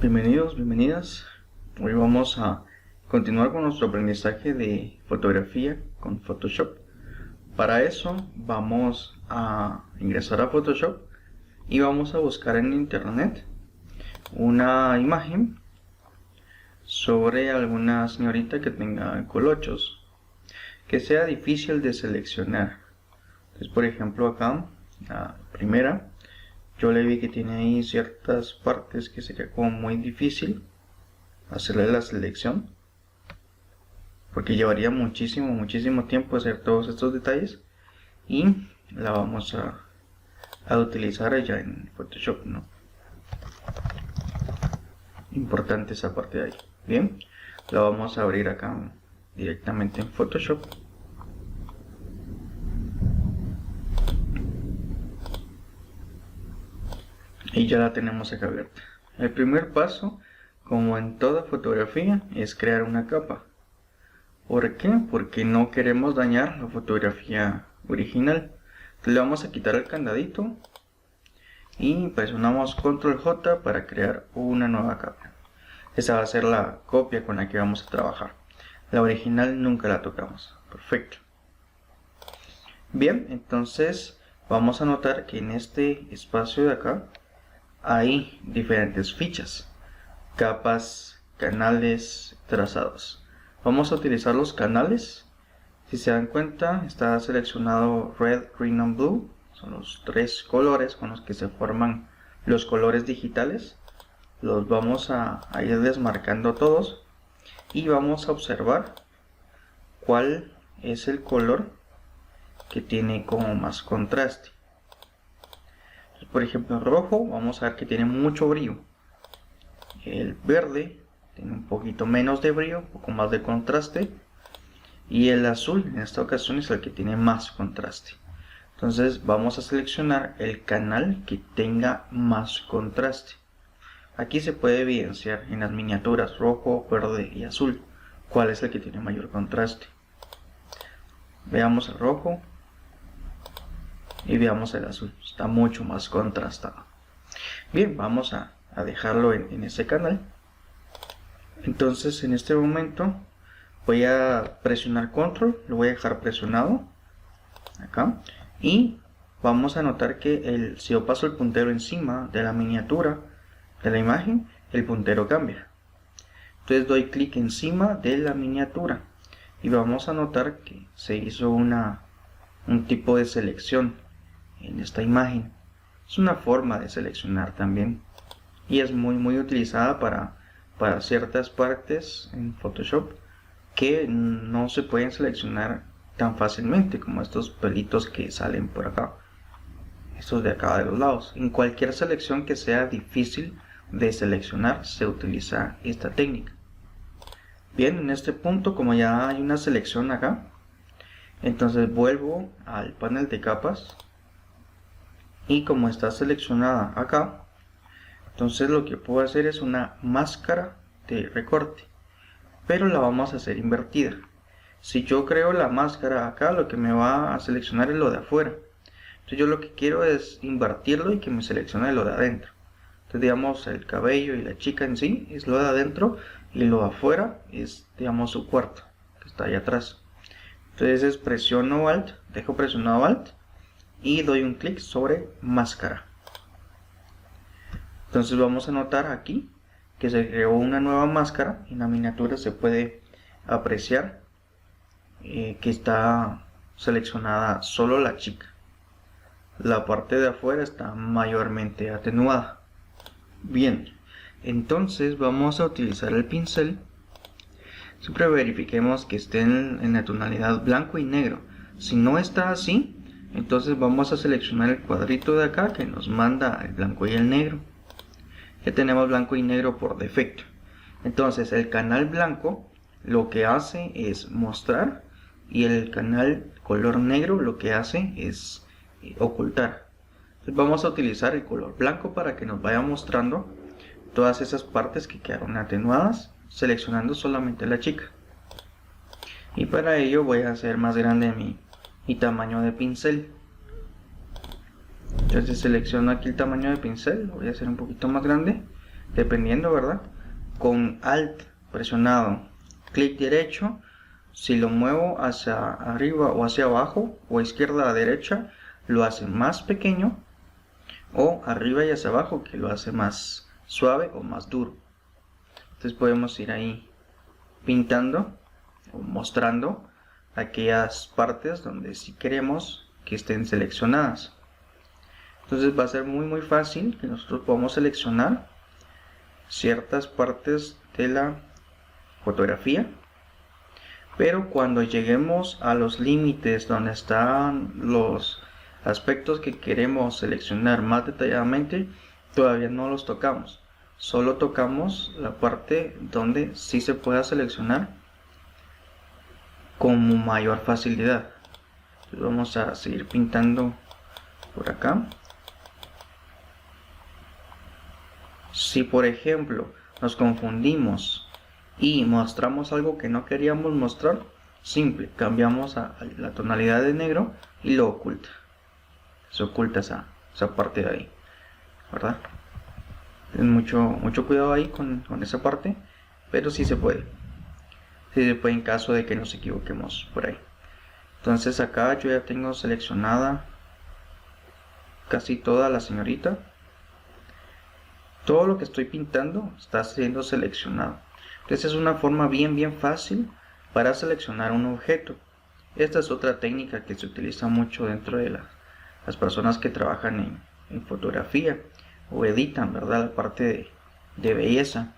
Bienvenidos, bienvenidas. Hoy vamos a continuar con nuestro aprendizaje de fotografía con Photoshop. Para eso vamos a ingresar a Photoshop y vamos a buscar en internet una imagen sobre alguna señorita que tenga colochos, que sea difícil de seleccionar. Entonces, por ejemplo, acá, la primera, yo le vi que tiene ahí ciertas partes que sería como muy difícil hacerle la selección, porque llevaría muchísimo tiempo hacer todos estos detalles, y la vamos a utilizar allá en Photoshop, ¿no? Importante esa parte de ahí. Bien, la vamos a abrir acá directamente en Photoshop. Y ya la tenemos acá abierta. El primer paso, como en toda fotografía, es crear una capa. ¿Por qué? Porque no queremos dañar la fotografía original. Entonces le vamos a quitar el candadito y presionamos Control J para crear una nueva capa. Esa va a ser la copia con la que vamos a trabajar. La original nunca la tocamos. Perfecto. Bien, entonces vamos a notar que en este espacio de acá hay diferentes fichas, capas, canales, trazados. Vamos a utilizar los canales. Si se dan cuenta, está seleccionado Red, Green and Blue. Son los tres colores con los que se forman los colores digitales. Los vamos a ir desmarcando todos y vamos a observar cuál es el color que tiene como más contraste. Por ejemplo, el rojo, vamos a ver que tiene mucho brillo. El verde tiene un poquito menos de brillo, un poco más de contraste. Y el azul en esta ocasión es el que tiene más contraste. Entonces vamos a seleccionar el canal que tenga más contraste. Aquí se puede evidenciar en las miniaturas rojo, verde y azul cuál es el que tiene mayor contraste. Veamos el rojo y veamos el azul, está mucho más contrastado. Bien, vamos a dejarlo en ese canal. Entonces en este momento voy a presionar Control, lo voy a dejar presionado acá, y vamos a notar que si yo paso el puntero encima de la miniatura de la imagen, el puntero cambia. Entonces doy clic encima de la miniatura y vamos a notar que se hizo un tipo de selección en esta imagen. Es una forma de seleccionar también y es muy utilizada para ciertas partes en Photoshop que no se pueden seleccionar tan fácilmente, como estos pelitos que salen por acá, estos de acá de los lados. En cualquier selección que sea difícil de seleccionar se utiliza esta técnica. Bien, en este punto, como ya hay una selección acá, entonces vuelvo al panel de capas y como está seleccionada acá, entonces lo que puedo hacer es una máscara de recorte, pero la vamos a hacer invertida. Si yo creo la máscara acá, lo que me va a seleccionar es lo de afuera. Entonces yo lo que quiero es invertirlo y que me seleccione lo de adentro. Entonces digamos el cabello y la chica en sí es lo de adentro y lo de afuera es, digamos, su cuarto que está ahí atrás. Entonces presiono Alt, dejo presionado Alt y doy un clic sobre máscara. Entonces vamos a notar aquí que se creó una nueva máscara. En la miniatura se puede apreciar que está seleccionada solo la chica. La parte de afuera está mayormente atenuada. Bien, entonces vamos a utilizar el pincel. Siempre verifiquemos que esté en la tonalidad blanco y negro. Si no está así, entonces vamos a seleccionar el cuadrito de acá que nos manda el blanco y el negro. Ya tenemos blanco y negro por defecto. Entonces el canal blanco lo que hace es mostrar y el canal color negro lo que hace es ocultar. Entonces vamos a utilizar el color blanco para que nos vaya mostrando todas esas partes que quedaron atenuadas, seleccionando solamente la chica. Y para ello voy a hacer más grande mi tamaño de pincel. Entonces selecciono aquí el tamaño de pincel, lo voy a hacer un poquito más grande dependiendo, ¿verdad? Con Alt presionado, clic derecho, si lo muevo hacia arriba o hacia abajo o izquierda a derecha, lo hace más pequeño, o arriba y hacia abajo, que lo hace más suave o más duro. Entonces podemos ir ahí pintando o mostrando aquellas partes donde sí queremos que estén seleccionadas. Entonces va a ser muy fácil que nosotros podamos seleccionar ciertas partes de la fotografía, pero cuando lleguemos a los límites donde están los aspectos que queremos seleccionar más detalladamente, todavía no los tocamos. Solo tocamos la parte donde sí se pueda seleccionar con mayor facilidad. Entonces vamos a seguir pintando por acá. Si por ejemplo nos confundimos y mostramos algo que no queríamos mostrar, simple, cambiamos a la tonalidad de negro y lo oculta. Se oculta esa parte de ahí, ¿verdad? Ten mucho cuidado ahí con esa parte, pero sí se puede. Sí se puede en caso de que nos equivoquemos por ahí. Entonces acá yo ya tengo seleccionada casi toda la señorita. Todo lo que estoy pintando está siendo seleccionado. Entonces es una forma bien fácil para seleccionar un objeto. Esta es otra técnica que se utiliza mucho dentro de las personas que trabajan en fotografía o editan, ¿verdad? La parte de belleza.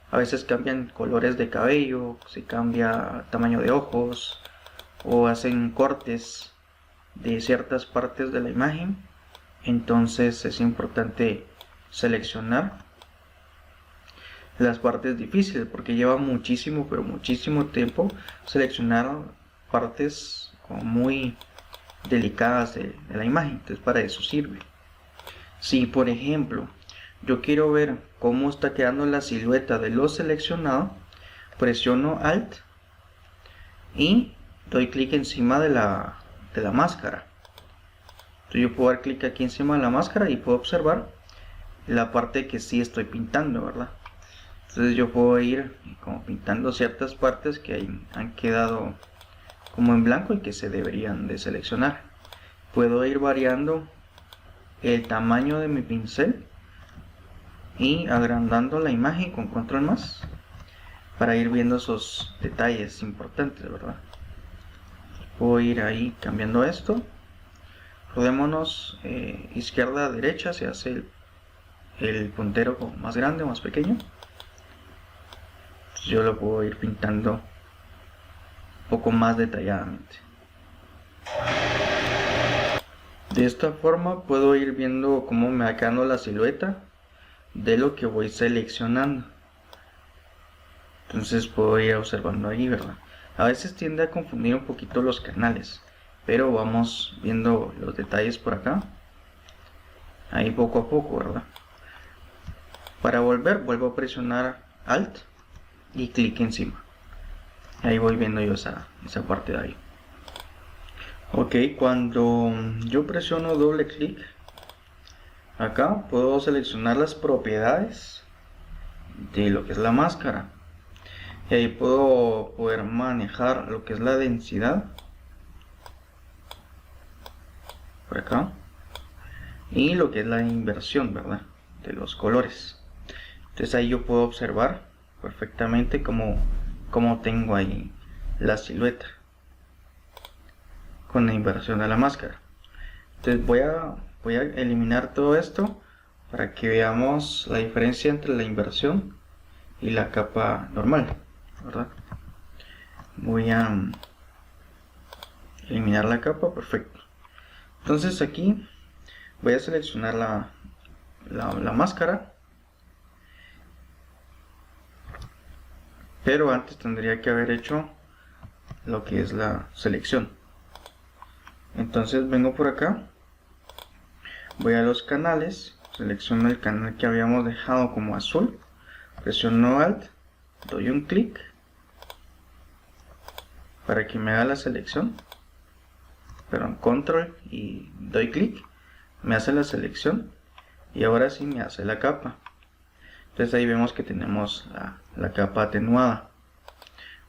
A veces cambian colores de cabello, se cambia tamaño de ojos o hacen cortes de ciertas partes de la imagen. Entonces es importante seleccionar las partes difíciles, porque lleva muchísimo tiempo seleccionar partes como muy delicadas de la imagen. Entonces para eso sirve. Si por ejemplo yo quiero ver cómo está quedando la silueta de lo seleccionado, presiono Alt y doy clic encima de la máscara. Entonces yo puedo dar clic aquí encima de la máscara y puedo observar la parte que sí estoy pintando, ¿verdad? Entonces yo puedo ir como pintando ciertas partes que han quedado como en blanco y que se deberían de seleccionar. Puedo ir variando el tamaño de mi pincel y agrandando la imagen con control más para ir viendo esos detalles importantes, ¿verdad? Puedo ir ahí cambiando esto. Rodémonos izquierda a derecha, se hace el puntero como más grande o más pequeño. Yo lo puedo ir pintando un poco más detalladamente. De esta forma puedo ir viendo cómo me va quedando la silueta de lo que voy seleccionando. Entonces puedo ir observando ahí, ¿verdad? A veces tiende a confundir un poquito los canales, pero vamos viendo los detalles por acá. Ahí poco a poco, ¿verdad? Para volver, vuelvo a presionar Alt y clic encima. Ahí voy viendo yo esa parte de ahí. Ok, cuando yo presiono doble clic acá, puedo seleccionar las propiedades de lo que es la máscara. Y ahí puedo poder manejar lo que es la densidad por acá y lo que es la inversión, ¿verdad? De los colores. Entonces ahí yo puedo observar perfectamente cómo tengo ahí la silueta con la inversión de la máscara. Entonces voy a eliminar todo esto para que veamos la diferencia entre la inversión y la capa normal, ¿verdad? Voy a eliminar la capa, perfecto. Entonces aquí voy a seleccionar la máscara, pero antes tendría que haber hecho lo que es la selección. Entonces vengo por acá, voy a los canales, selecciono el canal que habíamos dejado como azul, presiono Alt, doy un clic para que me haga la selección, pero Control y doy clic, me hace la selección y ahora sí me hace la capa. Entonces ahí vemos que tenemos la capa atenuada.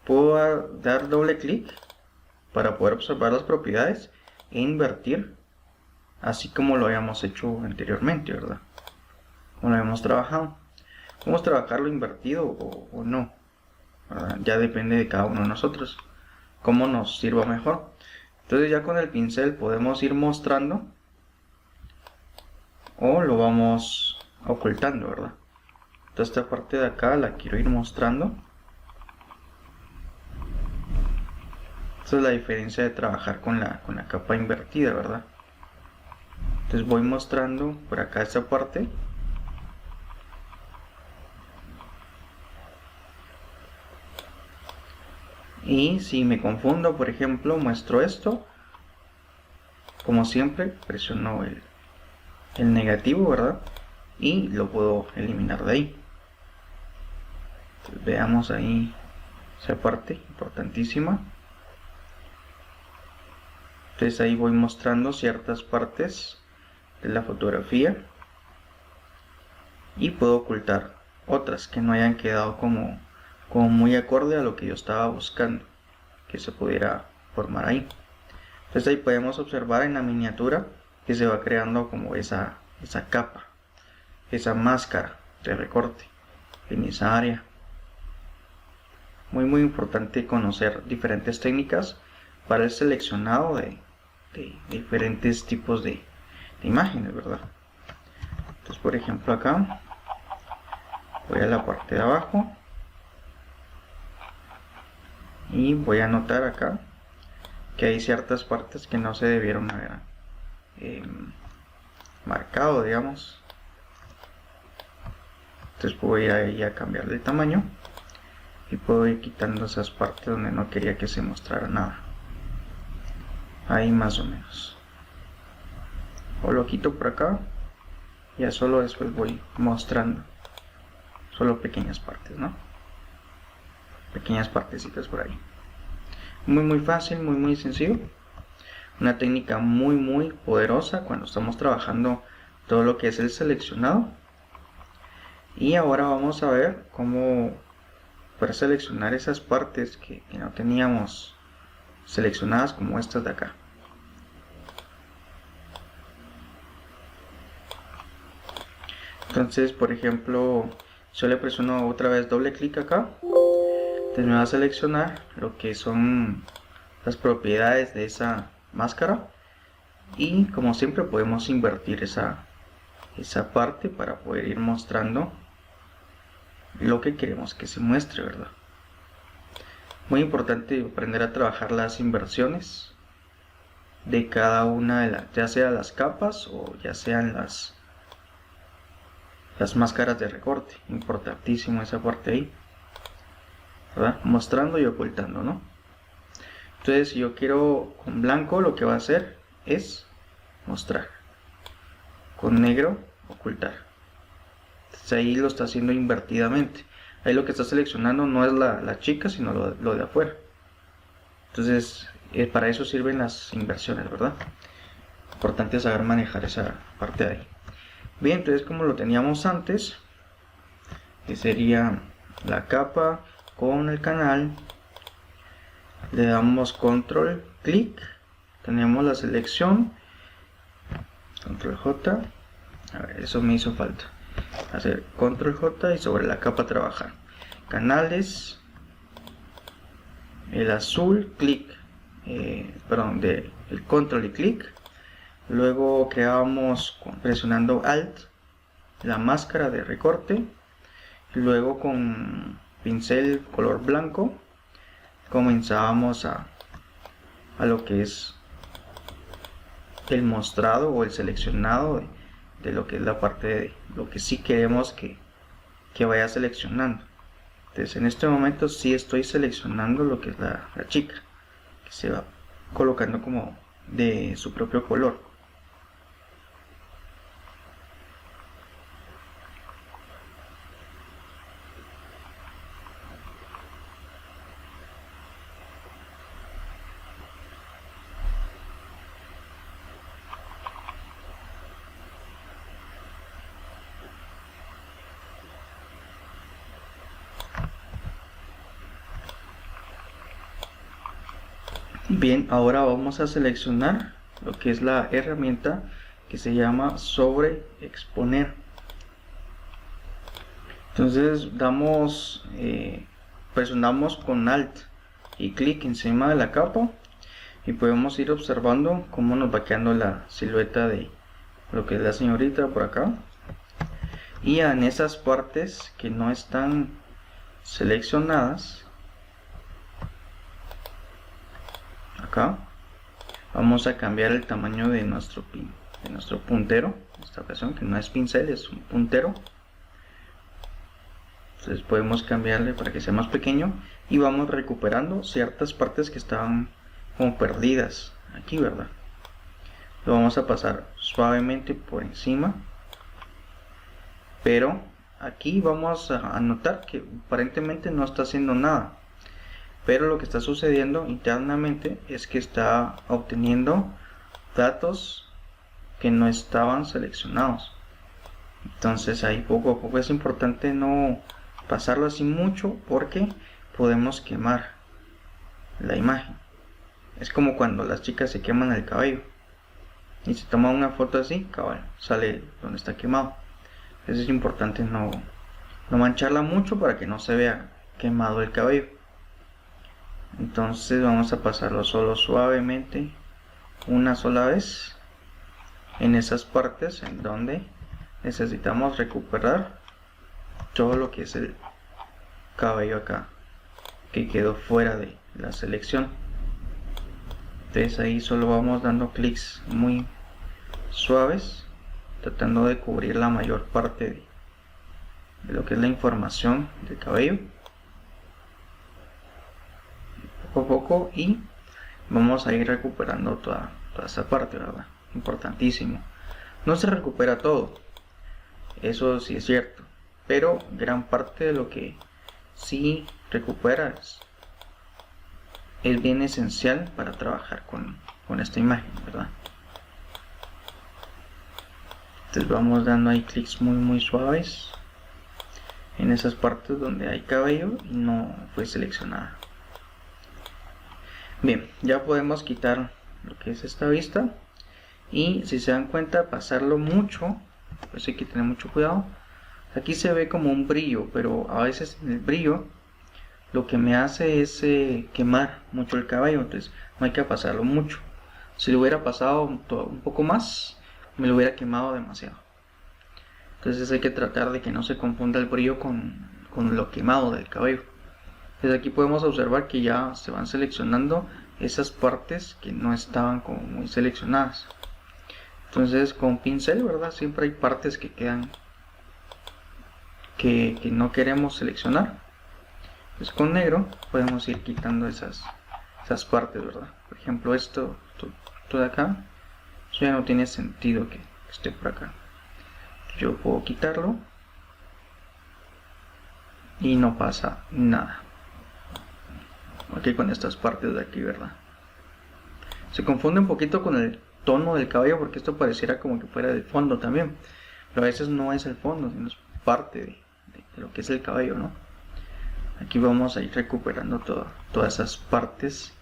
Puedo dar doble clic para poder observar las propiedades e invertir, así como lo habíamos hecho anteriormente, ¿verdad? Como lo habíamos trabajado. Podemos trabajarlo invertido o no, ¿verdad? Ya depende de cada uno de nosotros, cómo nos sirva mejor. Entonces ya con el pincel podemos ir mostrando o lo vamos ocultando, ¿verdad? Entonces esta parte de acá la quiero ir mostrando. Esa es la diferencia de trabajar con la capa invertida, ¿verdad? Entonces voy mostrando por acá esta parte. Y si me confundo, por ejemplo, muestro esto. Como siempre, presiono el negativo, ¿verdad? Y lo puedo eliminar de ahí. Entonces, veamos ahí esa parte importantísima. Entonces ahí voy mostrando ciertas partes de la fotografía y puedo ocultar otras que no hayan quedado como muy acorde a lo que yo estaba buscando que se pudiera formar ahí. Entonces ahí podemos observar en la miniatura que se va creando como esa capa, esa máscara de recorte en esa área. Muy importante conocer diferentes técnicas para el seleccionado de diferentes tipos de imágenes, ¿verdad? Entonces, por ejemplo, acá voy a la parte de abajo y voy a anotar acá que hay ciertas partes que no se debieron haber marcado, digamos. Entonces puedo ir ahí a cambiarle el tamaño y puedo ir quitando esas partes donde no quería que se mostrara nada. Ahí más o menos. O lo quito por acá. Ya solo después voy mostrando solo pequeñas partes, ¿no? Pequeñas partecitas por ahí. Muy fácil, muy sencillo. Una técnica muy poderosa cuando estamos trabajando todo lo que es el seleccionado. Y ahora vamos a ver cómo poder seleccionar esas partes que no teníamos seleccionadas, como estas de acá. Entonces, por ejemplo, yo le presiono otra vez doble clic acá. Entonces me va a seleccionar lo que son las propiedades de esa máscara. Y como siempre podemos invertir esa parte para poder ir mostrando lo que queremos que se muestre, ¿verdad? Muy importante aprender a trabajar las inversiones de cada una de las, ya sea las capas o ya sean las máscaras de recorte. Importantísimo esa parte ahí, ¿verdad? Mostrando y ocultando, ¿no? Entonces, si yo quiero con blanco, lo que va a hacer es mostrar. Con negro, ocultar. Entonces ahí lo está haciendo invertidamente. Ahí lo que está seleccionando no es la chica, sino lo de afuera. Entonces, para eso sirven las inversiones, ¿verdad? Importante saber manejar esa parte de ahí. Bien, entonces como lo teníamos antes, que sería la capa con el canal, le damos control clic, tenemos la selección, control J, a ver, eso me hizo falta, hacer control J y sobre la capa trabajar, canales, el azul, clic, perdón, el control y clic, luego creamos presionando alt la máscara de recorte, luego con pincel color blanco comenzábamos a lo que es el mostrado o el seleccionado de lo que es la parte de lo que sí queremos que vaya seleccionando. Entonces en este momento sí estoy seleccionando lo que es la chica, que se va colocando como de su propio color. Bien, ahora vamos a seleccionar lo que es la herramienta que se llama sobreexponer. Entonces presionamos con Alt y clic encima de la capa y podemos ir observando cómo nos va quedando la silueta de lo que es la señorita por acá. Y en esas partes que no están seleccionadas, acá vamos a cambiar el tamaño de nuestro puntero. En esta ocasión, que no es pincel, es un puntero. Entonces podemos cambiarle para que sea más pequeño y vamos recuperando ciertas partes que estaban como perdidas aquí, ¿verdad? Lo vamos a pasar suavemente por encima, pero aquí vamos a notar que aparentemente no está haciendo nada, pero lo que está sucediendo internamente es que está obteniendo datos que no estaban seleccionados. Entonces ahí poco a poco es importante no pasarlo así mucho, porque podemos quemar la imagen. Es como cuando las chicas se queman el cabello y se toma una foto así, cabal, sale donde está quemado. Entonces es importante no mancharla mucho para que no se vea quemado el cabello. Entonces vamos a pasarlo solo suavemente una sola vez en esas partes en donde necesitamos recuperar todo lo que es el cabello acá que quedó fuera de la selección. Entonces ahí solo vamos dando clics muy suaves, tratando de cubrir la mayor parte de lo que es la información del cabello, poco a poco, y vamos a ir recuperando toda esa parte, ¿verdad? Importantísimo. No se recupera todo, eso sí es cierto, pero gran parte de lo que sí recuperas es bien esencial para trabajar con esta imagen, ¿verdad? Entonces vamos dando ahí clics muy suaves en esas partes donde hay cabello y no fue seleccionada. Bien, ya podemos quitar lo que es esta vista, y si se dan cuenta, pasarlo mucho, pues hay que tener mucho cuidado. Aquí se ve como un brillo, pero a veces el brillo lo que me hace es quemar mucho el cabello, entonces no hay que pasarlo mucho. Si lo hubiera pasado un poco más, me lo hubiera quemado demasiado. Entonces hay que tratar de que no se confunda el brillo con lo quemado del cabello. Desde aquí podemos observar que ya se van seleccionando esas partes que no estaban como muy seleccionadas. Entonces con pincel, ¿verdad? Siempre hay partes que quedan que no queremos seleccionar. Pues con negro podemos ir quitando esas partes, ¿verdad? Por ejemplo, esto de acá, eso ya no tiene sentido que esté por acá. Yo puedo quitarlo y no pasa nada. Ok, con estas partes de aquí, ¿verdad? Se confunde un poquito con el tono del cabello, porque esto pareciera como que fuera del fondo también, pero a veces no es el fondo, sino es parte de lo que es el cabello, ¿no? Aquí vamos a ir recuperando todas esas partes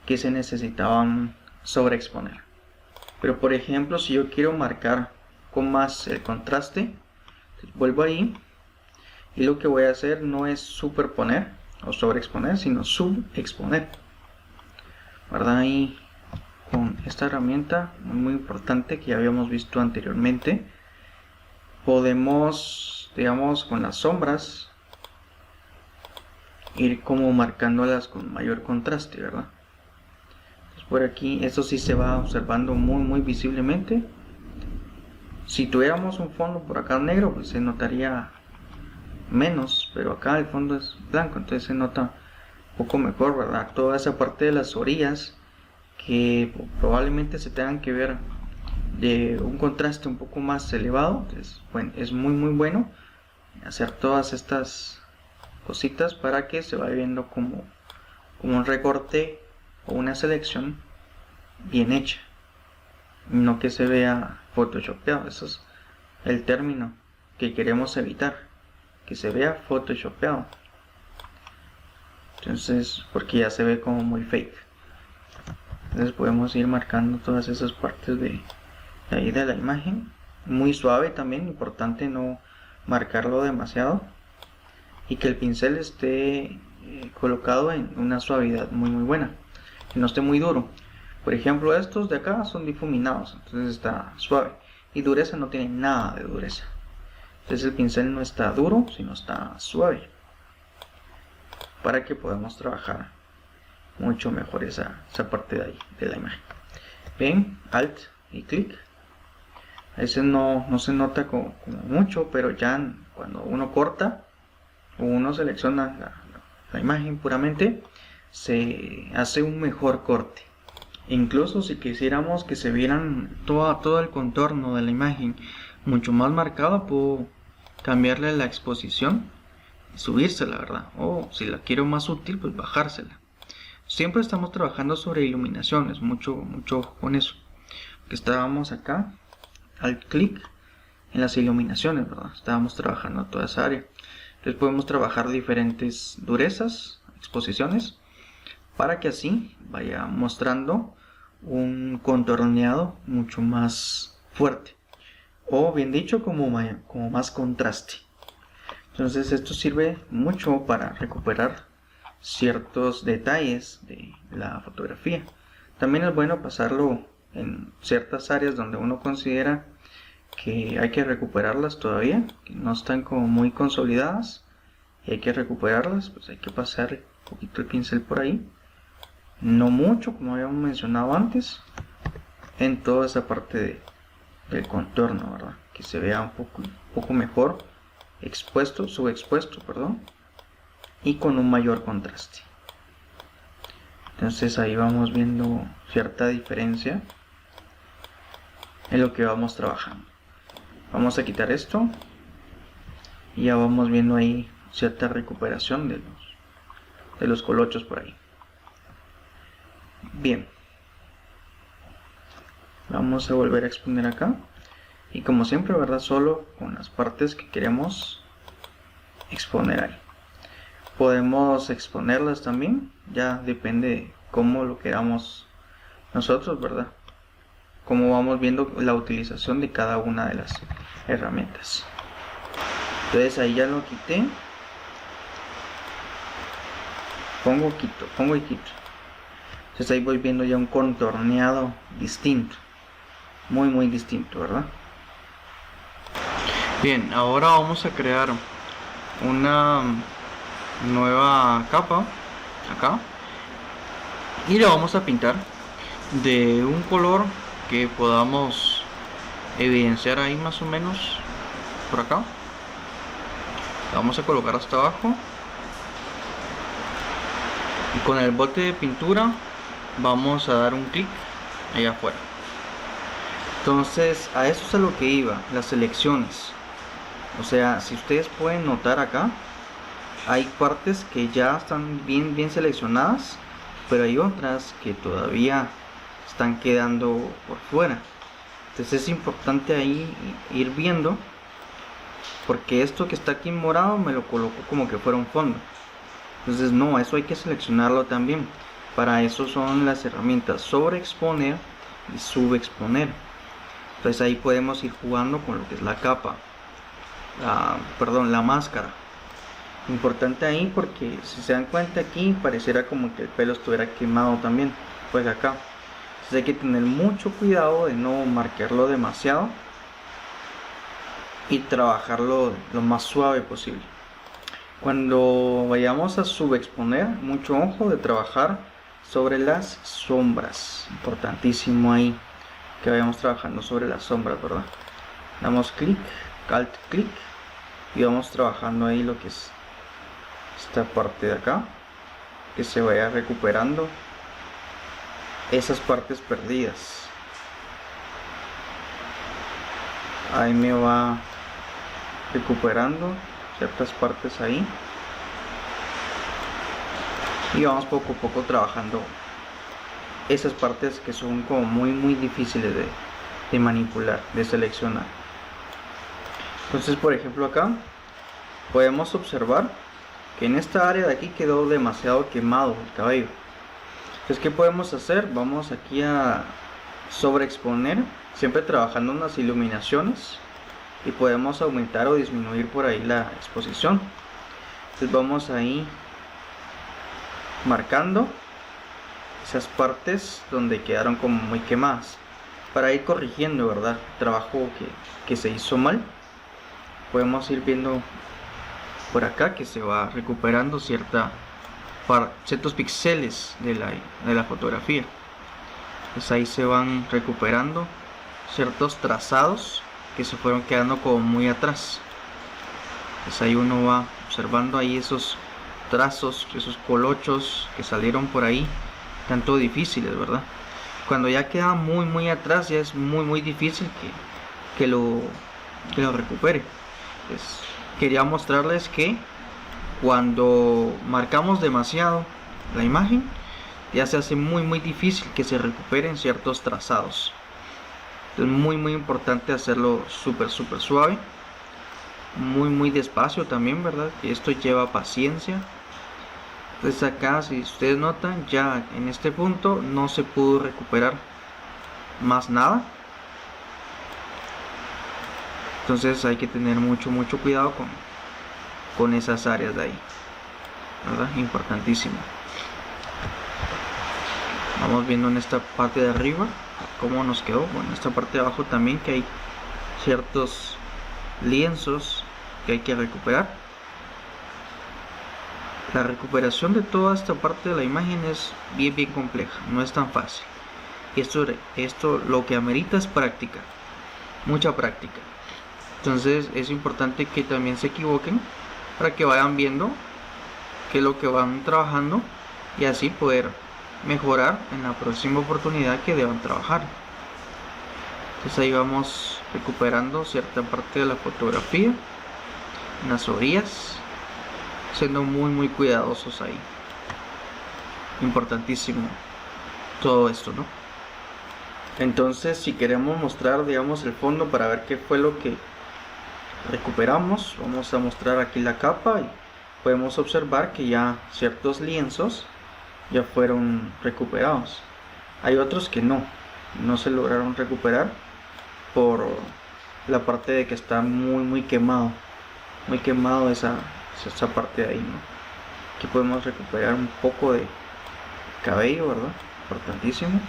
que se necesitaban sobreexponer. Pero por ejemplo, si yo quiero marcar con más el contraste, vuelvo ahí y lo que voy a hacer no es superponer o sobreexponer, sino subexponer, ¿verdad? Ahí con esta herramienta muy importante que ya habíamos visto anteriormente, podemos, digamos, con las sombras ir como marcándolas con mayor contraste, ¿verdad? Entonces por aquí esto sí se va observando muy visiblemente. Si tuviéramos un fondo por acá negro, pues se notaría menos, pero acá el fondo es blanco, entonces se nota un poco mejor, ¿verdad? Toda esa parte de las orillas que probablemente se tengan que ver de un contraste un poco más elevado. Entonces, bueno, es muy bueno hacer todas estas cositas para que se vaya viendo como un recorte o una selección bien hecha, no que se vea photoshopeado. Eso es el término que queremos evitar, que se vea photoshopeado. Entonces, porque ya se ve como muy fake. Entonces podemos ir marcando todas esas partes de ahí de la imagen, muy suave también, importante no marcarlo demasiado y que el pincel esté colocado en una suavidad muy buena, que no esté muy duro. Por ejemplo, estos de acá son difuminados, entonces está suave, y dureza no tiene nada de dureza. Entonces el pincel no está duro, sino está suave, para que podamos trabajar mucho mejor esa parte de ahí, de la imagen. Bien, Alt y clic. A veces no se nota como mucho, pero ya cuando uno corta o uno selecciona la imagen puramente, se hace un mejor corte. Incluso si quisiéramos que se vieran todo el contorno de la imagen mucho más marcado, puedo cambiarle la exposición y subírsela, ¿verdad? O si la quiero más útil, pues bajársela. Siempre estamos trabajando sobre iluminaciones, mucho ojo con eso. Que estábamos acá, al clic en las iluminaciones, ¿verdad? Estábamos trabajando toda esa área. Entonces podemos trabajar diferentes durezas, exposiciones, para que así vaya mostrando un contorneado mucho más fuerte, o bien dicho, como más contraste. Entonces esto sirve mucho para recuperar ciertos detalles de la fotografía. También es bueno pasarlo en ciertas áreas donde uno considera que hay que recuperarlas todavía, que no están como muy consolidadas y hay que recuperarlas. Pues hay que pasar un poquito el pincel por ahí, no mucho como habíamos mencionado antes, en toda esa parte del contorno, ¿verdad? Que se vea un poco mejor expuesto, subexpuesto, perdón, y con un mayor contraste. Entonces ahí vamos viendo cierta diferencia en lo que vamos trabajando. Vamos a quitar esto y ya vamos viendo ahí cierta recuperación de los colochos por ahí. Bien, vamos a volver a exponer acá y como siempre, ¿verdad? Solo con las partes que queremos exponer ahí. Podemos exponerlas también, ya depende de cómo lo queramos nosotros, ¿verdad? Como vamos viendo la utilización de cada una de las herramientas. Entonces ahí ya lo quité, pongo y quito. Entonces ahí voy viendo ya un contorneado distinto, muy distinto, ¿verdad? Bien, ahora vamos a crear una nueva capa acá y la vamos a pintar de un color que podamos evidenciar ahí más o menos por acá. La vamos a colocar hasta abajo y con el bote de pintura vamos a dar un clic allá afuera. Entonces a eso es a lo que iba, las selecciones. O sea, si ustedes pueden notar acá, hay partes que ya están bien seleccionadas, pero hay otras que todavía están quedando por fuera. Entonces es importante ahí ir viendo, porque esto que está aquí en morado me lo coloco como que fuera un fondo. Entonces no, eso hay que seleccionarlo también. Para eso son las herramientas sobreexponer y subexponer. Entonces ahí podemos ir jugando con lo que es la capa, la máscara. Importante ahí porque si se dan cuenta aquí pareciera como que el pelo estuviera quemado también, pues acá. Entonces hay que tener mucho cuidado de no marcarlo demasiado y trabajarlo lo más suave posible. Cuando vayamos a subexponer, mucho ojo de trabajar sobre las sombras. Importantísimo ahí que vayamos trabajando sobre las sombras, ¿verdad? Damos clic, alt clic y vamos trabajando ahí lo que es esta parte de acá, que se vaya recuperando esas partes perdidas. Ahí me va recuperando ciertas partes ahí y vamos poco a poco trabajando esas partes que son como muy difíciles de manipular, de seleccionar. Entonces, por ejemplo, acá podemos observar que en esta área de aquí quedó demasiado quemado el cabello. Entonces, ¿qué podemos hacer? Vamos aquí a sobreexponer, siempre trabajando en las iluminaciones, y podemos aumentar o disminuir por ahí la exposición. Entonces vamos ahí marcando esas partes donde quedaron como muy quemadas, para ir corrigiendo, ¿verdad?, el trabajo que se hizo mal. Podemos ir viendo por acá que se va recuperando ciertos píxeles de la fotografía. Pues ahí se van recuperando ciertos trazados que se fueron quedando como muy atrás. Pues ahí uno va observando ahí esos trazos, esos colochos que salieron por ahí, tanto difíciles, ¿verdad? Cuando ya queda muy atrás, ya es muy difícil que lo recupere. Pues quería mostrarles que cuando marcamos demasiado la imagen, ya se hace muy difícil que se recuperen ciertos trazados. Es muy importante hacerlo súper suave, muy despacio también, ¿verdad? Que esto lleva paciencia. Entonces acá, si ustedes notan, ya en este punto no se pudo recuperar más nada. Entonces hay que tener mucho cuidado con esas áreas de ahí, ¿verdad? Importantísimo. Vamos viendo en esta parte de arriba cómo nos quedó. Bueno, en esta parte de abajo también, que hay ciertos lienzos que hay que recuperar. La recuperación de toda esta parte de la imagen es bien compleja, no es tan fácil. Esto lo que amerita es práctica, mucha práctica. Entonces es importante que también se equivoquen para que vayan viendo qué es lo que van trabajando, y así poder mejorar en la próxima oportunidad que deban trabajar. Entonces ahí vamos recuperando cierta parte de la fotografía en las orillas, siendo muy cuidadosos ahí. Importantísimo todo esto, ¿no? Entonces, si queremos mostrar, digamos, el fondo para ver qué fue lo que recuperamos, vamos a mostrar aquí la capa y podemos observar que ya ciertos lienzos ya fueron recuperados. Hay otros que no se lograron recuperar por la parte de que está muy quemado esa parte de ahí, ¿no? Aquí podemos recuperar un poco de cabello, ¿verdad? Importantísimo.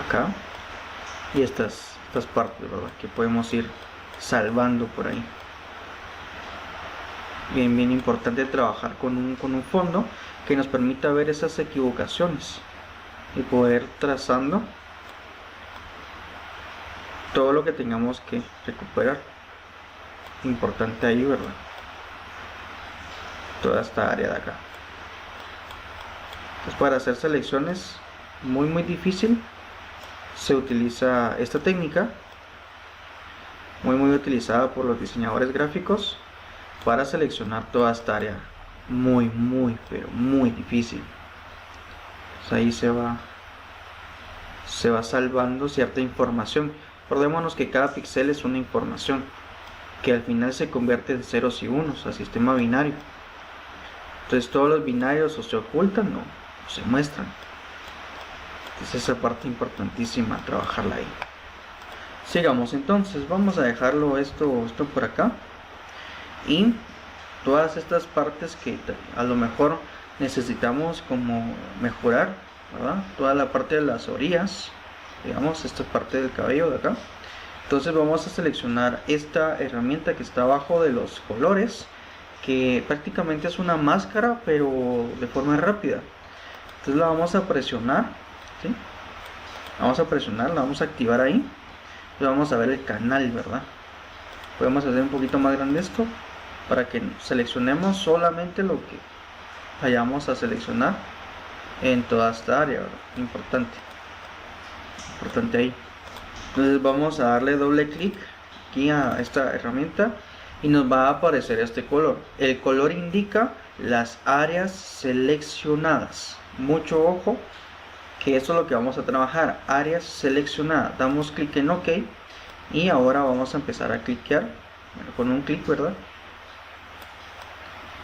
Acá. Y estas partes, ¿verdad?, que podemos ir salvando por ahí. Bien importante trabajar con un fondo que nos permita ver esas equivocaciones y poder trazando todo lo que tengamos que recuperar. Importante ahí, ¿verdad? Toda esta área de acá. Entonces, para hacer selecciones muy difícil, se utiliza esta técnica, muy utilizada por los diseñadores gráficos, para seleccionar toda esta área pero muy difícil. Pues ahí se va salvando cierta información. Recordémonos que cada píxel es una información que al final se convierte en ceros y unos, a sistema binario. Entonces todos los binarios o se ocultan o se muestran. Entonces esa parte importantísima, trabajarla ahí. Sigamos entonces, vamos a dejarlo esto por acá, y todas estas partes que a lo mejor necesitamos como mejorar, ¿verdad? Toda la parte de las orillas, digamos, esta parte del cabello de acá. Entonces vamos a seleccionar esta herramienta que está abajo de los colores, que prácticamente es una máscara pero de forma rápida. Entonces la vamos a presionar, ¿sí? Vamos a presionar, la vamos a activar ahí y vamos a ver el canal, ¿verdad? Podemos hacer un poquito más grande esto para que seleccionemos solamente lo que vayamos a seleccionar en toda esta área, ¿verdad? Importante ahí. Entonces vamos a darle doble clic aquí a esta herramienta y nos va a aparecer este color. El color indica las áreas seleccionadas. Mucho ojo, que eso es lo que vamos a trabajar, áreas seleccionadas. Damos clic en OK y ahora vamos a empezar a cliquear, bueno, con un clic, ¿verdad?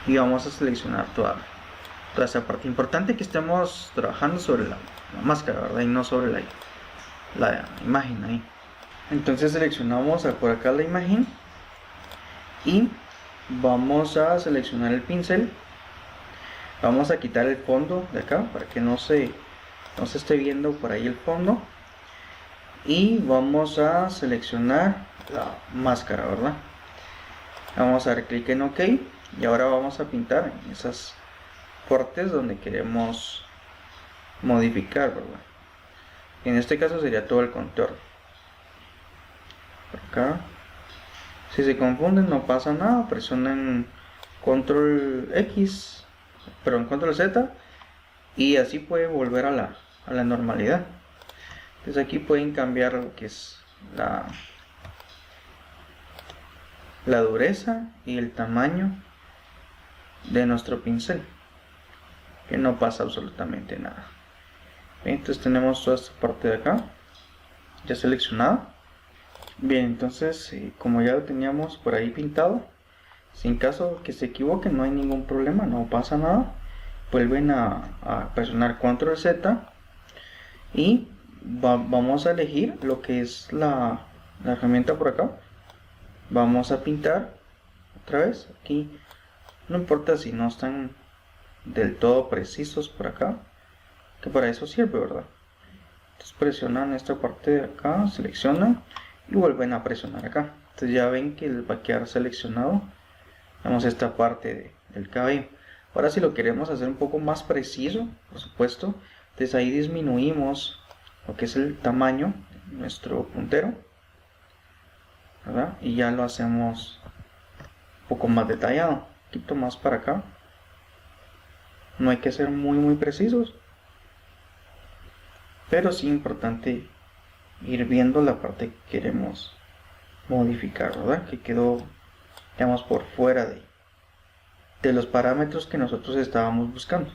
Y vamos a seleccionar toda toda esa parte. Importante que estemos trabajando sobre la máscara, ¿verdad? Y no sobre la imagen ahí. Entonces seleccionamos por acá la imagen y vamos a seleccionar el pincel. Vamos a quitar el fondo de acá para que no se esté viendo por ahí el fondo. Y vamos a seleccionar la máscara, ¿verdad? Vamos a dar clic en OK y ahora vamos a pintar en esas partes donde queremos modificar, ¿verdad? En este caso sería todo el contorno. Por acá. Si se confunden no pasa nada, presionen control X, perdón, control Z y así puede volver a la normalidad. Entonces aquí pueden cambiar lo que es la dureza y el tamaño de nuestro pincel, que no pasa absolutamente nada. Bien, entonces tenemos toda esta parte de acá ya seleccionada. Bien, entonces como ya lo teníamos por ahí pintado, si en caso que se equivoque no hay ningún problema, no pasa nada. Vuelven a presionar control Z y vamos a elegir lo que es la herramienta por acá. Vamos a pintar otra vez aquí, no importa si no están del todo precisos por acá, que para eso sirve, ¿verdad? Entonces presionan esta parte de acá, seleccionan y vuelven a presionar acá. Entonces ya ven que va a quedar seleccionado. Vamos a esta parte del cabello. Ahora si lo queremos hacer un poco más preciso, por supuesto, entonces ahí disminuimos lo que es el tamaño de nuestro puntero, ¿verdad? Y ya lo hacemos un poco más detallado, un poquito más para acá. No hay que ser muy precisos, pero sí importante ir viendo la parte que queremos modificar, ¿verdad? Que quedó, digamos, por fuera de los parámetros que nosotros estábamos buscando.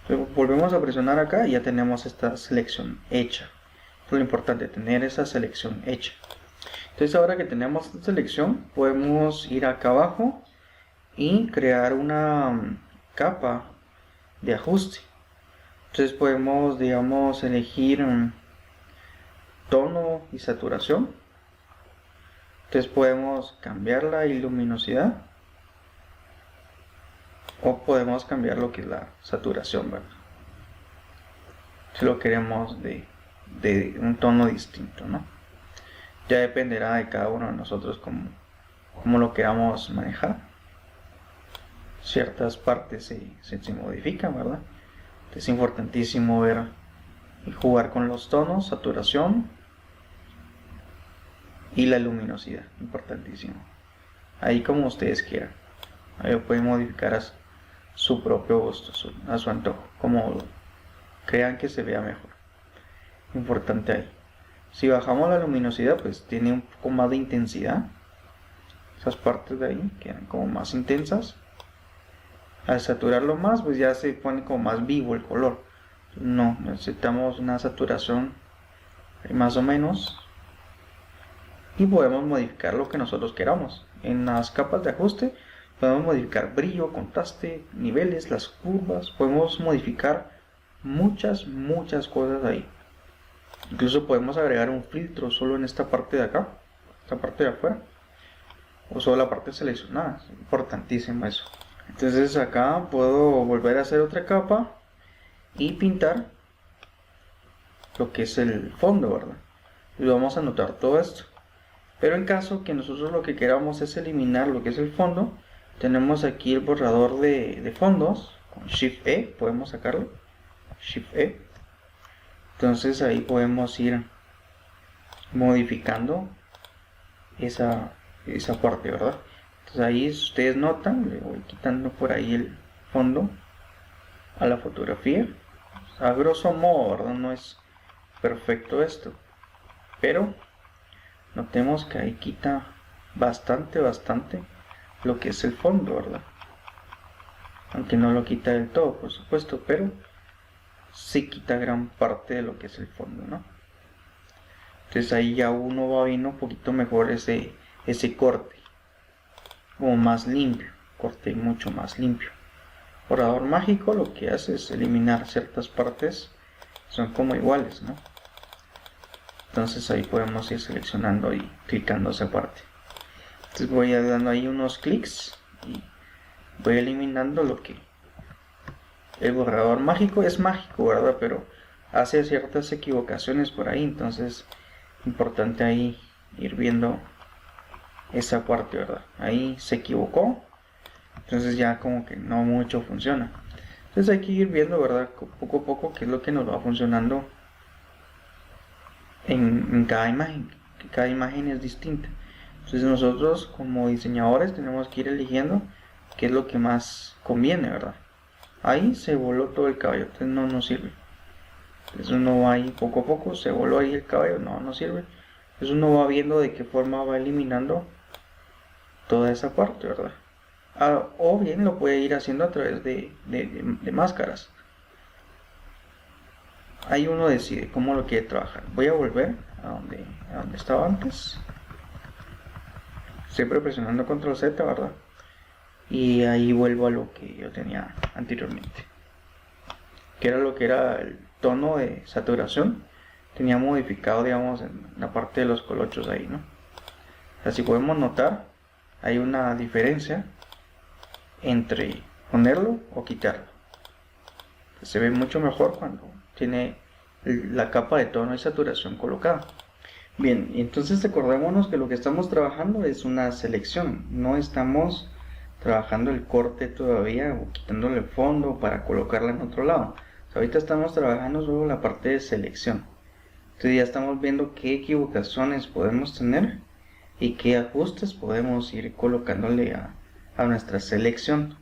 Entonces, volvemos a presionar acá y ya tenemos esta selección hecha. Es lo importante, tener esa selección hecha. Entonces ahora que tenemos esta selección, podemos ir acá abajo y crear una capa de ajuste. Entonces podemos, digamos, elegir tono y saturación. Entonces podemos cambiar la luminosidad o podemos cambiar lo que es la saturación, ¿verdad? Si lo queremos de un tono distinto, ¿no? Ya dependerá de cada uno de nosotros cómo lo queramos manejar. Ciertas partes se modifican, ¿verdad? Es importantísimo ver y jugar con los tonos, saturación y la luminosidad, importantísimo. Ahí como ustedes quieran. Ahí lo pueden modificar a su propio gusto, a su antojo, como crean que se vea mejor. Importante ahí. Si bajamos la luminosidad, pues tiene un poco más de intensidad. Esas partes de ahí quedan como más intensas. Al saturarlo más, pues ya se pone como más vivo el color. No, necesitamos una saturación más o menos. Y podemos modificar lo que nosotros queramos. En las capas de ajuste podemos modificar brillo, contraste, niveles, las curvas. Podemos modificar muchas cosas ahí. Incluso podemos agregar un filtro solo en esta parte de acá, esta parte de afuera, o solo la parte seleccionada. Es importantísimo eso. Entonces acá puedo volver a hacer otra capa y pintar lo que es el fondo, ¿verdad? Y vamos a anotar todo esto. Pero en caso que nosotros lo que queramos es eliminar lo que es el fondo, tenemos aquí el borrador de fondos. Con Shift E podemos sacarlo. Shift E. Entonces ahí podemos ir modificando esa parte, ¿verdad? Entonces ahí ustedes notan, le voy quitando por ahí el fondo a la fotografía. A grosso modo, ¿verdad? No es perfecto esto, pero notemos que ahí quita bastante lo que es el fondo, ¿verdad? Aunque no lo quita del todo, por supuesto, pero sí quita gran parte de lo que es el fondo, ¿no? Entonces ahí ya uno va viendo un poquito mejor ese corte, como más limpio, corte mucho más limpio. borrador mágico lo que hace es eliminar ciertas partes, son como iguales, ¿no? Entonces ahí podemos ir seleccionando y clicando esa parte. Entonces voy a dando ahí unos clics y voy eliminando lo que el borrador mágico es mágico, ¿verdad? Pero hace ciertas equivocaciones por ahí, entonces importante ahí ir viendo esa parte, ¿verdad? Ahí se equivocó, entonces ya como que no mucho funciona. Entonces hay que ir viendo, ¿verdad? Poco a poco qué es lo que nos va funcionando en cada imagen, que cada imagen es distinta. Entonces nosotros como diseñadores tenemos que ir eligiendo qué es lo que más conviene, ¿verdad? Ahí se voló todo el cabello, entonces no nos sirve. Entonces uno va ahí poco a poco, se voló ahí el cabello, no sirve. Entonces uno va viendo de qué forma va eliminando toda esa parte, ¿verdad? O bien lo puede ir haciendo a través de máscaras. Ahí uno decide cómo lo quiere trabajar. Voy a volver a donde estaba antes. Siempre presionando control Z, ¿verdad? Y ahí vuelvo a lo que yo tenía anteriormente, que era lo que era el tono de saturación. Tenía modificado, digamos, en la parte de los colochos ahí, ¿no? Así podemos notar, hay una diferencia entre ponerlo o quitarlo. Se ve mucho mejor cuando tiene la capa de tono y saturación colocada. Bien, entonces recordémonos que lo que estamos trabajando es una selección, no estamos trabajando el corte todavía o quitándole el fondo para colocarla en otro lado. Ahorita estamos trabajando solo la parte de selección. Entonces ya estamos viendo qué equivocaciones podemos tener y qué ajustes podemos ir colocándole a nuestra selección.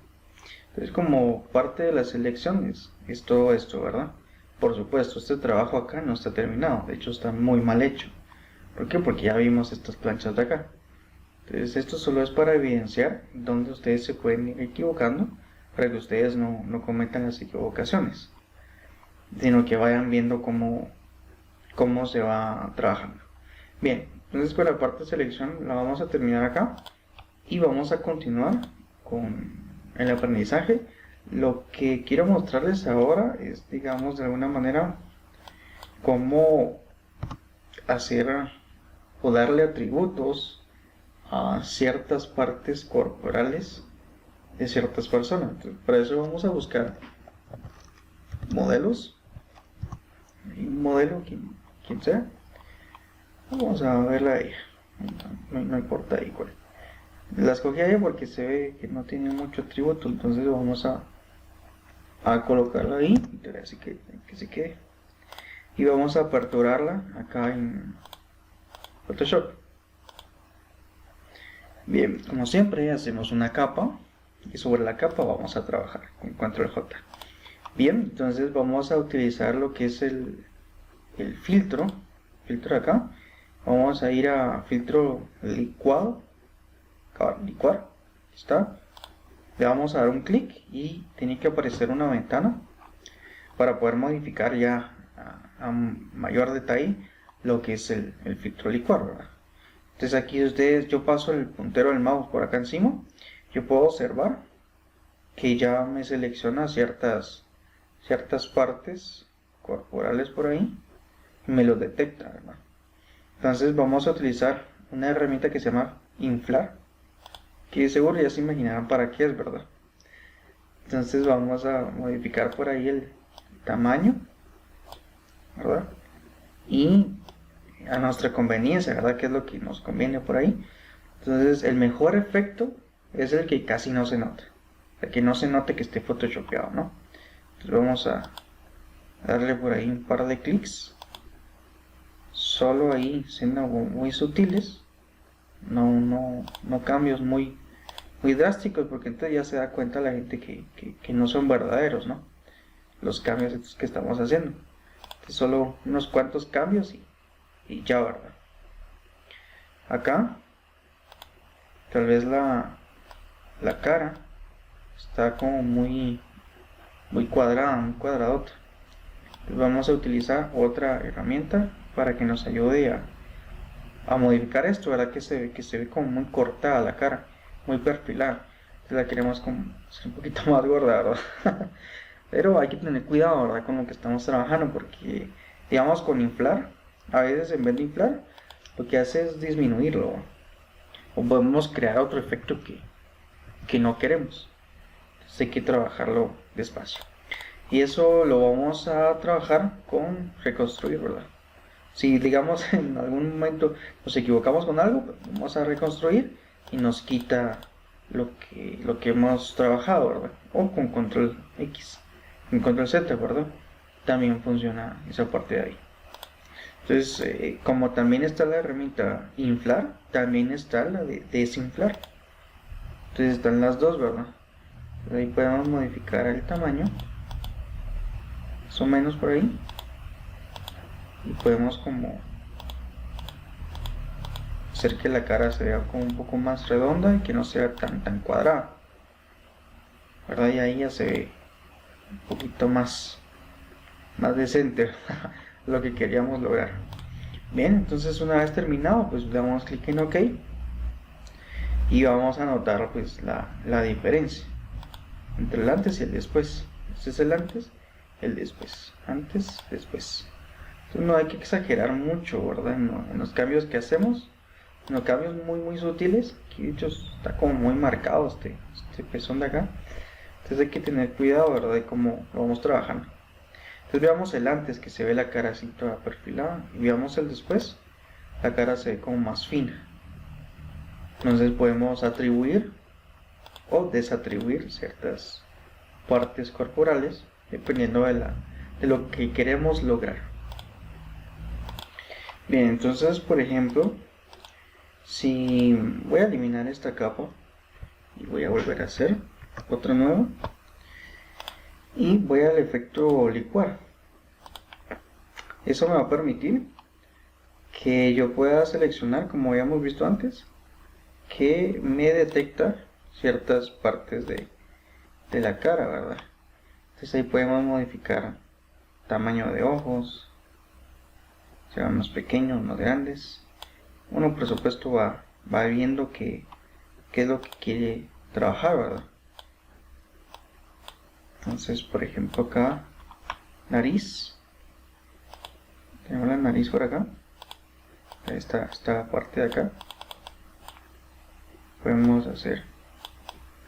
Entonces como parte de la selección es todo esto, ¿verdad? Por supuesto, este trabajo acá no está terminado, de hecho está muy mal hecho. ¿Por qué? Porque ya vimos estas planchas de acá. Entonces esto solo es para evidenciar donde ustedes se pueden ir equivocando, para que ustedes no cometan las equivocaciones, sino que vayan viendo cómo se va trabajando. Bien, entonces con la parte de selección la vamos a terminar acá y vamos a continuar con el aprendizaje. Lo que quiero mostrarles ahora es, digamos, de alguna manera cómo hacer o darle atributos a ciertas partes corporales de ciertas personas. Entonces, para eso vamos a buscar modelos, un modelo quien sea. Vamos a verla ahí, no importa ahí cuál. La escogí ahí porque se ve que no tiene mucho atributo, entonces vamos a colocarla ahí, así que se quede. Y vamos a aperturarla acá en Photoshop. Bien, como siempre hacemos una capa y sobre la capa vamos a trabajar con control J. Bien, entonces vamos a utilizar lo que es el filtro acá. Vamos a ir a filtro licuado, licuar, está. Le vamos a dar un clic y tiene que aparecer una ventana para poder modificar ya a mayor detalle lo que es el filtro licuar, ¿verdad? Entonces aquí yo paso el puntero del mouse por acá encima, yo puedo observar que ya me selecciona ciertas partes corporales por ahí y me lo detecta, ¿verdad? Entonces vamos a utilizar una herramienta que se llama inflar, que seguro ya se imaginarán para qué es, ¿verdad? Entonces vamos a modificar por ahí el tamaño, ¿verdad? Y a nuestra conveniencia, ¿verdad? Que es lo que nos conviene por ahí. Entonces el mejor efecto es el que casi no se nota, el que no se note que esté photoshopeado, ¿no? Entonces vamos a darle por ahí un par de clics, solo ahí siendo muy sutiles, no cambios muy drásticos, porque entonces ya se da cuenta la gente que no son verdaderos, ¿no? Los cambios estos que estamos haciendo. Entonces solo unos cuantos cambios y ya, ¿verdad? Acá tal vez la cara está como muy cuadrada, muy cuadradota. Entonces vamos a utilizar otra herramienta para que nos ayude a modificar esto, ¿verdad? Que se ve como muy cortada la cara, muy perfilada. la queremos como hacer un poquito más gorda, ¿verdad? Pero hay que tener cuidado, ¿verdad? Con lo que estamos trabajando, porque, digamos, con inflar, a veces en vez de inflar, lo que hace es disminuirlo, o podemos crear otro efecto que no queremos. Entonces hay que trabajarlo despacio. Y eso lo vamos a trabajar con reconstruir, ¿verdad? Si digamos en algún momento nos equivocamos con algo, pues vamos a reconstruir y nos quita lo que hemos trabajado, ¿verdad? O con control X, con control Z, ¿verdad? También funciona esa parte de ahí. Entonces, como también está la herramienta inflar, también está la de desinflar. Entonces están las dos, ¿verdad? Entonces, ahí podemos modificar el tamaño, más o menos por ahí. Y podemos como hacer que la cara se vea como un poco más redonda y que no sea tan cuadrada, ¿verdad? Y ahí ya se ve un poquito más decente lo que queríamos lograr. Bien, entonces una vez terminado, pues le damos clic en OK y vamos a notar pues la diferencia entre el antes y el después. Este es el antes, el después, antes, después. Entonces no hay que exagerar mucho, ¿verdad? En los cambios que hacemos, en los cambios muy sutiles. Aquí de hecho está como muy marcado este pezón de acá. Entonces hay que tener cuidado, ¿verdad? De cómo lo vamos trabajando. Entonces veamos el antes, que se ve la cara así toda perfilada, y veamos el después, la cara se ve como más fina. Entonces podemos atribuir o desatribuir ciertas partes corporales dependiendo de lo que queremos lograr. Bien, entonces por ejemplo, si voy a eliminar esta capa y voy a volver a hacer otra nueva y voy al efecto licuar, eso me va a permitir que yo pueda seleccionar, como habíamos visto antes, que me detecta ciertas partes de la cara, ¿verdad? Entonces ahí podemos modificar tamaño de ojos, sean más pequeños, más grandes. Uno por supuesto va viendo qué es lo que quiere trabajar, ¿verdad? Entonces por ejemplo acá, nariz, tenemos la nariz por acá, esta parte de acá, podemos hacer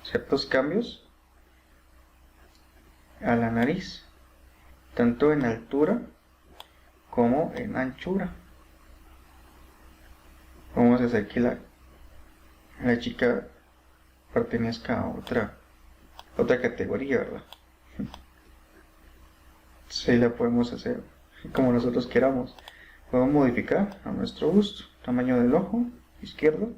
ciertos cambios a la nariz, tanto en altura como en anchura. Vamos a hacer que la chica pertenezca a otra categoría, ¿verdad? Sí, la podemos hacer como nosotros queramos. Podemos modificar a nuestro gusto. Tamaño del ojo izquierdo.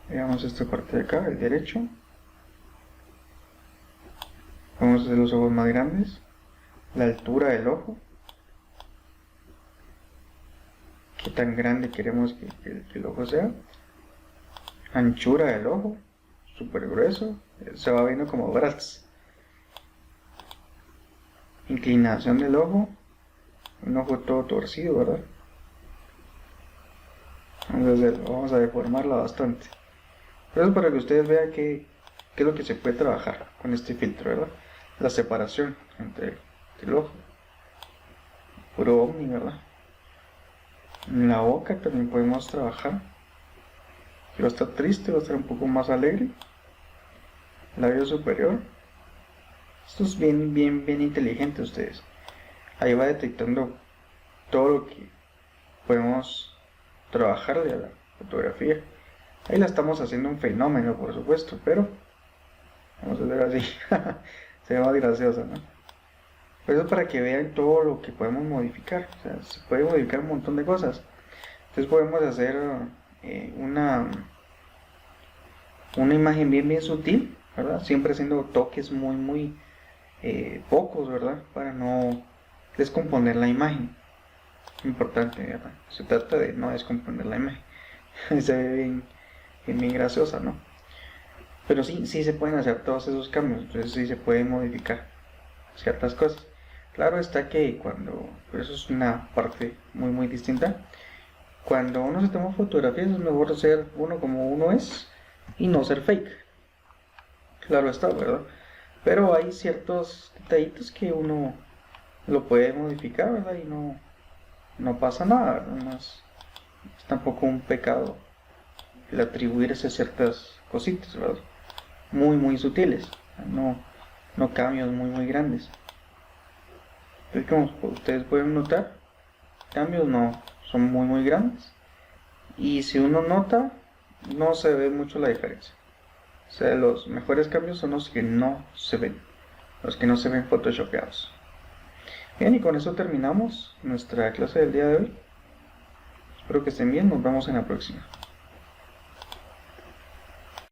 Veamos esta parte de acá, el derecho. Vamos a hacer los ojos más grandes. La altura del ojo. Qué tan grande queremos que el ojo sea. Anchura del ojo. Súper grueso. Se va viendo como brazos. Inclinación del ojo. Un ojo todo torcido, ¿verdad? Vamos a deformarla bastante. Pero eso para que ustedes vean qué es lo que se puede trabajar con este filtro, ¿verdad? La separación entre el ojo. Puro ovni, ¿verdad? En la boca también podemos trabajar. Si va a estar triste, va a estar un poco más alegre. Labio superior. Esto es bien inteligente ustedes. Ahí va detectando todo lo que podemos trabajarle a la fotografía. Ahí la estamos haciendo un fenómeno, por supuesto, pero vamos a hacer así. Se ve más gracioso, ¿no? Pero eso es para que vean todo lo que podemos modificar. O sea, se puede modificar un montón de cosas. Entonces podemos hacer una imagen bien sutil, ¿verdad? Siempre haciendo toques muy pocos, ¿verdad? Para no descomponer la imagen. Importante, ¿verdad? Se trata de no descomponer la imagen. Se ve bien graciosa, ¿no? Pero sí se pueden hacer todos esos cambios. Entonces sí se pueden modificar ciertas cosas. Claro está que cuando, pero eso es una parte muy distinta. cuando uno se toma fotografías es mejor ser uno como uno es y no ser fake. Claro está, ¿verdad? Pero hay ciertos detallitos que uno lo puede modificar, ¿verdad? Y no pasa nada, ¿verdad? No es tampoco un pecado el atribuirse ciertas cositas, ¿verdad? Muy sutiles, no cambios muy grandes. Entonces, como ustedes pueden notar, cambios no son muy grandes. Y si uno nota, no se ve mucho la diferencia. O sea, los mejores cambios son los que no se ven, los que no se ven photoshopeados. Bien, y con eso terminamos nuestra clase del día de hoy. Espero que estén bien, nos vemos en la próxima.